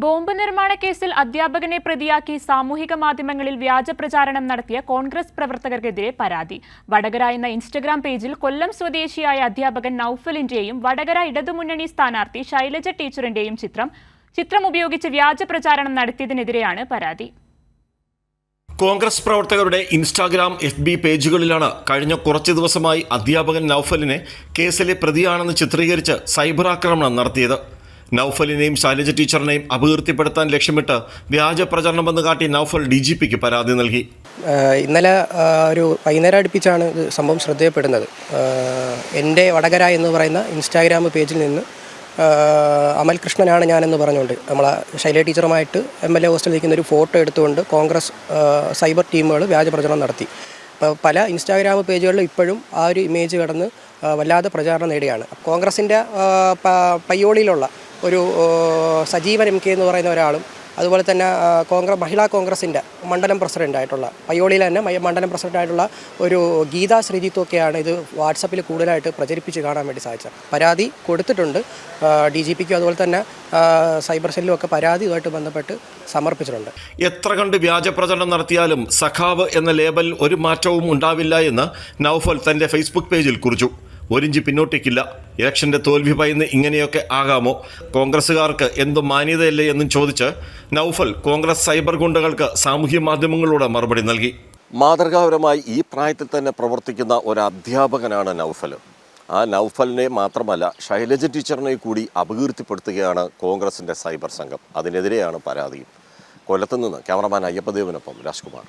Bomb നിർമ്മാണ കേസിൽ അധ്യാപകനെ പ്രതിയാക്കി സാമൂഹിക മാധ്യമങ്ങളിൽ വ്യാജ പ്രചാരണം നടത്തിയ കോൺഗ്രസ് പ്രവർത്തകർക്കെതിരെ പരാതി. വടകര എന്ന ഇൻസ്റ്റഗ്രാം പേജിൽ കൊല്ലം സ്വദേശിയായ അധ്യാപകൻ നൌഫലിന്റെയും വടകര ഇടതുമുന്നണി സ്ഥാനാർത്ഥി ശൈലജ ടീച്ചറിന്റെയും ചിത്രം ഉപയോഗിച്ച് വ്യാജ പ്രചാരണം നടത്തിയതിനെതിരെയാണ് പരാതി. കോൺഗ്രസ് പ്രവർത്തകരുടെ ഇൻസ്റ്റാഗ്രാം FB പേജുകളിലാണ് കഴിഞ്ഞ കുറച്ച് ദിവസമായി അധ്യാപകൻ നൌഫലിനെ കേസിലെ പ്രതിയാണെന്ന് ചിത്രീകരിച്ച് സൈബർ ആക്രമണം നടത്തിയത്. നൌഫലിനെയും ശൈലജ ടീച്ചറിനെയും അപകീർത്തിപ്പെടുത്താൻ ലക്ഷ്യമിട്ട് വ്യാജ പ്രചരണമെന്ന് കാട്ടി നൌഫൽ DGPക്ക് പരാതി നൽകി. ഇന്നലെ ഒരു വൈകുന്നേരം അടുപ്പിച്ചാണ് ഇത് സംഭവം ശ്രദ്ധയപ്പെടുന്നത്. എൻ്റെ വടകര എന്ന് പറയുന്ന ഇൻസ്റ്റാഗ്രാം പേജിൽ നിന്ന് അമൽ കൃഷ്ണനാണ് ഞാനെന്ന് പറഞ്ഞുകൊണ്ട് നമ്മളെ ശൈലജ ടീച്ചറുമായിട്ട് MLA ഹോസ്റ്റലിൽ നിൽക്കുന്ന ഒരു ഫോട്ടോ എടുത്തുകൊണ്ട് കോൺഗ്രസ് സൈബർ ടീമുകൾ വ്യാജ പ്രചരണം നടത്തി. പല ഇൻസ്റ്റാഗ്രാം പേജുകളിലും ഇപ്പോഴും ആ ഒരു ഇമേജ് കടന്ന് വല്ലാതെ പ്രചാരണം നേടിയാണ്. കോൺഗ്രസിൻ്റെ പയ്യോളിയിലുള്ള ഒരു സജീവൻ MK എന്ന് പറയുന്ന ഒരാളും അതുപോലെ തന്നെ മഹിളാ കോൺഗ്രസിൻ്റെ മണ്ഡലം പ്രസിഡൻ്റായിട്ടുള്ള പയ്യോളിയിൽ തന്നെ മണ്ഡലം പ്രസിഡൻ്റായിട്ടുള്ള ഒരു ഗീതാ ശ്രീജിത്തൊക്കെയാണ് ഇത് വാട്സപ്പിൽ കൂടുതലായിട്ട് പ്രചരിപ്പിച്ച് കാണാൻ വേണ്ടി സാധിച്ചത്. പരാതി കൊടുത്തിട്ടുണ്ട്. DGPക്കും അതുപോലെ തന്നെ സൈബർ സെല്ലും ഒക്കെ പരാതി ഇതുമായിട്ട് ബന്ധപ്പെട്ട് സമർപ്പിച്ചിട്ടുണ്ട്. എത്ര കണ്ട് വ്യാജ പ്രചരണം നടത്തിയാലും സഖാവ് എന്ന ലേബൽ ഒരു മാറ്റവും ഉണ്ടാവില്ല എന്ന് നൌഫൽ തൻ്റെ ഫേസ്ബുക്ക് പേജിൽ കുറിച്ചു. ഒരിഞ്ച് പിന്നോട്ടേക്കില്ല. ഇലക്ഷന്റെ തോൽവി ഭയന്ന് ഇങ്ങനെയൊക്കെ ആകാമോ? കോൺഗ്രസ്സുകാർക്ക് എന്തും മാന്യതയല്ലേ എന്നും ചോദിച്ച് നൌഫൽ കോൺഗ്രസ് സൈബർ ഗുണ്ടകൾക്ക് സാമൂഹ്യ മാധ്യമങ്ങളിലൂടെ മറുപടി നൽകി. മാതൃകാപരമായി ഈ പ്രായത്തിൽ തന്നെ പ്രവർത്തിക്കുന്ന ഒരു അധ്യാപകനാണ് നൌഫൽ. ആ നൌഫലിനെ മാത്രമല്ല ശൈലജ ടീച്ചറിനെ കൂടി അപകീർത്തിപ്പെടുത്തുകയാണ് കോൺഗ്രസിൻ്റെ സൈബർ സംഘം. അതിനെതിരെയാണ് പരാതിയും. കൊല്ലത്ത് നിന്ന് ക്യാമറമാൻ അയ്യപ്പദേവനൊപ്പം രാജ്കുമാർ.